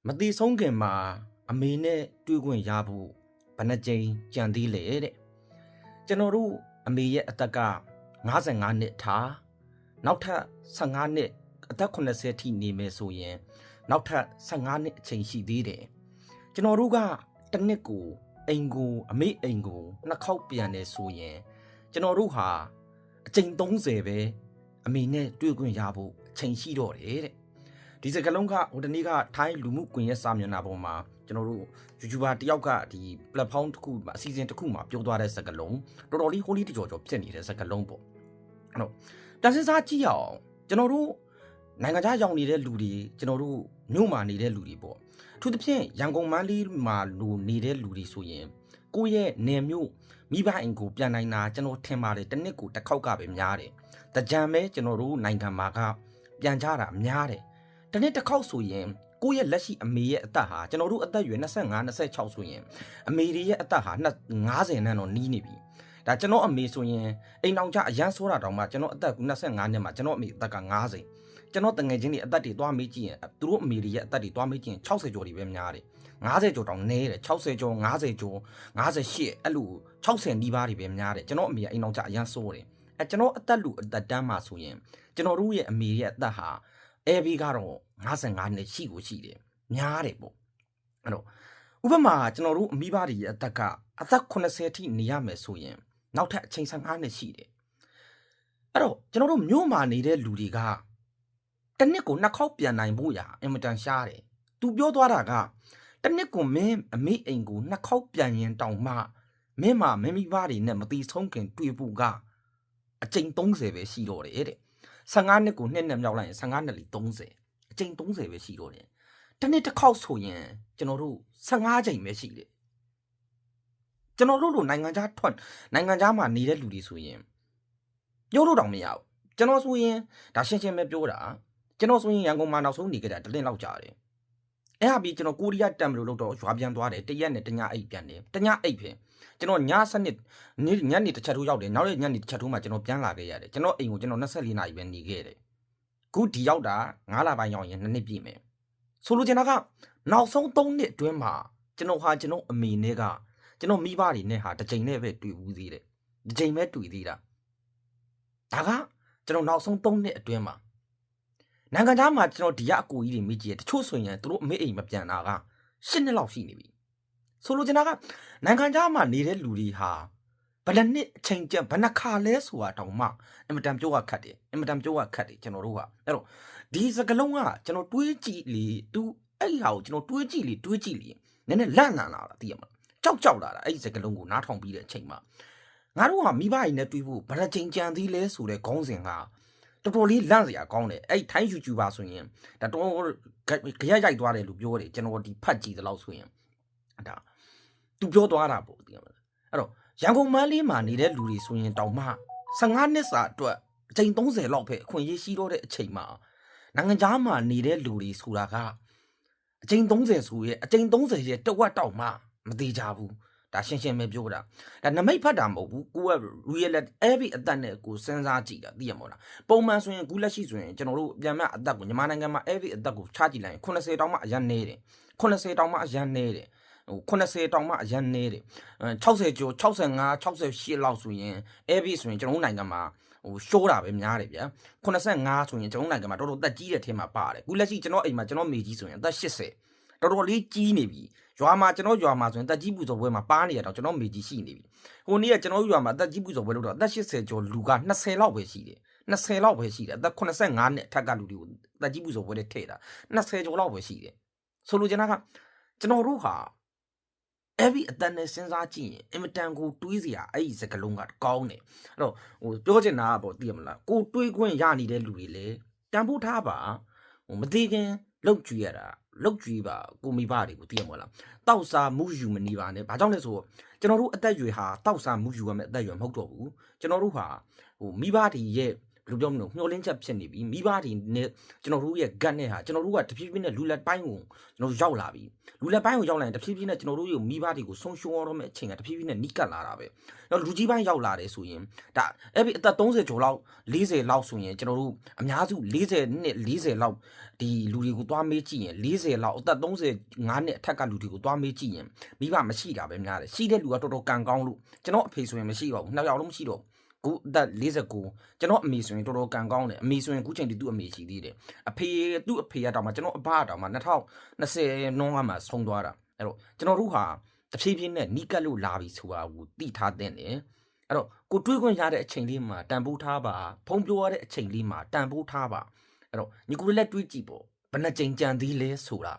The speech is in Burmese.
မတိဆုံးခင်မှာအမေနဲ့တွေ့ခွင့်ရဖို့ဘယ်နှကြိမ်ကြံသေးလဲတဲ့ကျွန်တော်တို့အမေရဲ့အသက်က55နှစ်ထားနောက်ထပ်15နှစ်အသက်80ထိနေမယ်ဆိုရင်နောက်ထပ်15နှစ်အချိန်ရှိသေးတယ်ကျွန်တော်တို့ကတစ်နှစ်ကိုအိမ်ကိုအမေအိမ်ကိုနှစ်ခေါက်ပြန်နေဆိုရင်ကျွန်တော်တို့ဟာအချိန်30ပဲအမေနဲ့တွေ့ခွင့်ရဖို့အချိန်ရှိတော့တယ်တဲ့ဒီစကလုံးကဟိုတနေ့ကထိုင်းလူမှုကွန်ရက်စာမျက်နှာပေါ်မှာကျွန်တော်တို့ YouTuber တယောက်ကဒီ platform တစ်ခုမှာအစီအစဉ်တစ်ခုမှာပြောသွားတဲ့စကလုံးတော်တော်လေးဟိုးလေးတကြော်ကြော်ဖြစ်နေတဲ့စကလုံးပေါ့အဲ့တော့တန်စင်စားကြည့်ရအောင်ကျွန်တော်တို့နိုင်ငံခြားရောက်နေတဲ့လူတွေကျွန်တော်တို့မြို့မှာနေတဲ့လူတွေပေါ့အထူးသဖြင့်ရန်ကုန်မန္တလေးမှာလူနေတဲ့လူတွေဆိုရင်ကိုယ့်ရဲ့နယ်မြို့မိဘအိမ်ကိုပြန်နိုင်တာကျွန်တော်ထင်ပါတယ်တစ်နှစ်ကိုတစ်ခေါက်ကပဲများတယ်တကြံပဲကျွန်တော်တို့နိုင်ငံမှာကပြန်ကြတာများတယ်တစ်နှစ်တစ်ခေါက်ဆိုရင်ကိုယ့်ရဲ့လက်ရှိအမေရဲ့အသက်ဟာကျွန်တော်တို့အသက်အရွယ်25 26ဆိုရင်အမေရဲ့အသက်ဟာ50နဲ့တော့နီးနေပြီဒါကျွန်တော်အမေဆိုရင်အိမ်အောင်ကြအရန်ဆိုးတာတောင်မှကျွန်တော်အသက်25နှစ်မှာကျွန်တော်အမေအသက်က50ကျွန်တော်တငယ်ချင်းတွေအသက်တွေတွားမေးကြည့်ရင်သူတို့အမေတွေရဲ့အသက်တွေတွားမေးကြည့်ရင်60ကျော်တွေပဲများတယ်50ကျော်တောင်နည်းတယ်60ကျော်50ကျော်58အဲ့လို60နီးပါးတွေပဲများတယ်ကျွန်တော်အမေကအိမ်အောင်ကြအရန်ဆိုးတယ်အဲကျွန်တော်အသက်လူအသက်တန်းမှာဆိုရင်ကျွန်တော်တို့ရဲ့အမေရဲ့အသက်ဟာAB ကတော့55နှစ်ရှိကိုရှိတယ်များတယ်ပေါ့အဲ့တော့ဥပမာကျွန်တော်တို့အမိဘတွေရဲ့အသက်ကအသက်80ထိနေရမယ်ဆိုရင်နောက်ထပ်အချိန်15နှစ်ရှိတယ်အဲ့တော့ကျွန်တော်တို့မြို့မှာနေတဲ့လူတွေကတစ်နှစ်ကိုနှစ်ခေါက်ပြန်နိုင်ဖို့ရာအင်မတန်ရှားတယ်သူပြောသွားတာကတစ်နှစ်ကိုမင်းအမေအိမ်ကိုနှစ်ခေါက်ပြန်ရင်တောင်မှမင်းမမိဘတွေနဲ့မတိဆုံးခင်တွေ့ဖို့ကအချိန်30ပဲရှိတော့တယ်တဲ့15နှစ်ကိုနှစ်နဲ့မြောက်လိုက်ရင်15နှစ်လီ30အချိန်30ပဲရှိတော့တယ်တစ်နှစ်တစ်ခေါက်ဆိုရင်ကျွန်တော်တို့15ချိန်ပဲရှိတယ်ကျွန်တော်တို့လိုနိုင်ငံခြားမှာနေတဲ့လူတွေဆိုရင်ပြောလို့တောင်မရဘူးကျွန်တော်ဆိုရင်ဒါရှင်းရှင်းပဲပြောတာကျွန်တော်ဆိုရင်ရန်ကုန်မှာနောက်ဆုံးနေကြတာတစ်လလောက်ကြာတယ်အဲ့ဟာပြီးကျွန်တော်ကိုရီးယားတမ်မလို့လို့တော့ရွာပြန်သွားတယ်တရက်နဲ့တညအိတ်ပြန်တယ်တညအိတ်ပဲကျွန်တော်ညနေတစ်ချက်ထိုးရောက်တယ်နောက်ရက်ညနေတစ်ချက်ထိုးမှကျွန်တော်ပြန်လာခဲ့ရတယ်ကျွန်တော်အိမ်ကိုကျွန်တော်24နာရီပဲနေခဲ့တယ်ခုဒီရောက်တာ9လပိုင်းရောက်ရင်2နှစ်ပြည့်မယ်ဆိုလိုချင်တာကနောက်ဆုံး3နှစ်အတွင်းမှာကျွန်တော်အမေနဲ့ကကျွန်တော်မိဘတွေနဲ့ဟာတစ်ချိန်နဲ့ပဲတွေ့ဘူးသေးတယ်တစ်ချိန်ပဲတွေ့သေးတာဒါကကျွန်တော်နောက်ဆုံး3နှစ်အတွင်းမှာနိုင်ငံသားမှာကျွန်တော်ဒီရအကူကြီးတွေမိကြီးရတချို့ဆိုရင်သူတို့အမေအိမ်မပြန်တာက10နှစ်လောက်ရှိနေပြီဆိုလိုချင်တာကနိုင်ငံသားမှာနေတဲ့လူတွေဟာဘယ်နှစ်အချိန်ကျဘယ်နှခါလဲဆိုတာတောင်မှအင်မတန်ပြောရခက်တယ်ကျွန်တော်တို့ကအဲ့တော့ဒီစကလုံးကကျွန်တော်တွေးကြည့်လေသူအဲ့ဟာကိုကျွန်တော်တွေးကြည့်လေနည်းနည်းလန့်လာတာသိရမလားကြောက်လာတာအဲ့ဒီစကလုံးကိုနားထောင်ပြီးတဲ့အချိန်မှာငါတို့ကမိဘအိမ်နဲ့တွေးဖို့ဘယ်နှချိန်ကြံသေးလဲဆိုတဲ့ခေါင်းစဉ်ကတော်တော်လေးလန့်စရာကောင်းတယ်အဲ့ထိုင်း YouTuber ဆိုရင်ဒါတော်ကြရက်ရိုက်သွားတယ်လို့ပြောတယ်ကျွန်တော်ဒီဖတ်ကြည့်သလောက်ဆိုရင်ဒါသူပြောသွားတာပေါ့သိရမလားအဲ့တော့ရန်ကုန်မန်းလေးမှာနေတဲ့လူတွေဆိုရင်တောင်မှ15နှစ်စာအတွက်အချိန်30လောက်ပဲအခွင့်အရေးရှိတော့တဲ့အချိန်မှာနိုင်ငံသားမှာနေတဲ့လူတွေဆိုတာကအချိန်30ဆိုရဲ့အချိန်30ရဲ့တဝက်တောက်မှမသေးကြဘူးဒါရှင်းပဲပြောတာဒါနမိတ်ဖတ်တာမဟုတ်ဘူးကိုက reality every အသက်နဲ့ကိုစဉ်းစားကြည့်တာသိရမို့လားပုံမှန်ဆိုရင်ခုလက်ရှိဆိုရင်ကျွန်တော်တို့ပြန်မဲ့အသက်ကိုမြန်မာနိုင်ငံမှာ every အသက်ကိုချကြည့်လိုက်ရင်80တောင်မှအရန်နေတယ်80တောင်မှအရန်နေတယ်ဟို80တောင်မှအရန်နေတယ်60ကျော်65 68လောက်ဆိုရင် every ဆိုရင်ကျွန်တော်တို့နိုင်ငံမှာဟိုရှိုးတာပဲများတယ်ဗျာ85ဆိုရင်ကျွန်တော်နိုင်ငံမှာတော်တော်တက်ကြီးတဲ့ထဲမှာပါတယ်ခုလက်ရှိကျွန်တော်အိမ်မှာကျွန်တော်မေကြီးဆိုရင်အသက်80တော်တော်လေးကြီးနေပြီရွာမှာဆိုရင်တက်ကြီးပူဇော်ပွဲမှာပါနေရတော့ကျွန်တော်မေကြီးရှိနေပြီဟိုနေ့ကကျွန်တော်ရွာမှာတက်ကြီးပူဇော်ပွဲလို့တော့အသက်80ကျော်လူက20လောက်ပဲရှိတယ်20လောက်ပဲရှိတယ်အသက်85နှစ်အထက်ကလူတွေကိုတက်ကြီးပူဇော်ပွဲနဲ့ထည့်တာ20ကျော်လောက်ပဲရှိတယ်ဆိုလိုချင်တာကကျွန်တော်တို့ဟာevery အတန်နဲ့စဉ်းစားကြည့်ရင်အင်မတန်ကိုတွေးစရာအဲ့ဒီစကလုံးကကောင်းတယ်အဲ့တော့ဟိုပြောချင်တာကပေါ့သိရမလားကိုတွေးခွင့်ရနေတဲ့လူတွေလေတန်ဖိုးထားပါဟိုမသေးခင်လောက်ကြွေရတာလောက်ကြွေပါကိုမိဘတွေကိုသိရမလားတောက်စားမှုယူမနေပါနဲ့ဘာကြောင့်လဲဆိုတော့ကျွန်တော်တို့အသက်အရွယ်ဟာတောက်စားမှုယူရမယ့်အသက်အရွယ်မဟုတ်တော့ဘူးကျွန်တော်တို့ဟာဟိုမိဘတွေရဲ့ လူပြောမလို့မျောလင်းချက်ဖြစ်နေပြီမိဘတွေနဲ့ကျွန်တော်တို့ရဲ့ gut နဲ့ဟာကျွန်တော်တို့ကတဖြည်းဖြည်းနဲ့လူလက်ပိုင်းကိုကျွန်တော်ရောက်လာပြီလူလက်ပိုင်းကိုရောက်လာရင်တဖြည်းဖြည်းနဲ့ကျွန်တော်တို့ရဲ့မိဘတွေကိုဆုံးရှုံးရတော့မယ့်အချိန်ကတဖြည်းဖြည်းနဲ့နီးကပ်လာတာပဲတော့လူကြီးပိုင်းရောက်လာတယ်ဆိုရင်ဒါအဲ့ဒီအသက်30ကျော်လောက်40လောက်ဆိုရင်ကျွန်တော်တို့အများစု40နှစ်40လောက်ဒီလူတွေကိုသွားမေးကြည့်ရင်40လောက်အသက်35နှစ်အထက်ကလူတွေကိုသွားမေးကြည့်ရင်မိဘမရှိတာပဲများတယ်ရှိတဲ့လူကတော်တော်ကံကောင်းလို့ကျွန်တော်အဖေဆိုရင်မရှိတော့ဘူးနှစ်ယောက်လုံးမရှိတော့ခုအသက်49ကျွန်တော်အမေဆိုရင်တော်တော်ကံကောင်းတယ်အမေဆိုရင်ခုချိန်ဒီသူ့အမေရှိသေးတယ်အဖေသူ့အဖေကတော့မှကျွန်တော်အဘကတော့မှ2020နှုန်းကမှဆုံးသွားတာအဲ့တော့ကျွန်တော်တို့ဟာတဖြည်းဖြည်းနဲ့နီးကပ်လို့လာပြီဆိုတာကိုသိထားတဲ့နေအဲ့တော့ကိုတွေးခွင့်ရတဲ့အချိန်လေးမှာတန်ဖိုးထားပါဖုံးပြောရတဲ့အချိန်လေးမှာတန်ဖိုးထားပါအဲ့တော့ညီကိုလည်းတွေးကြည့်ပေါ့ဘယ်နှကြိမ်ကြံသေးလဲဆိုတာ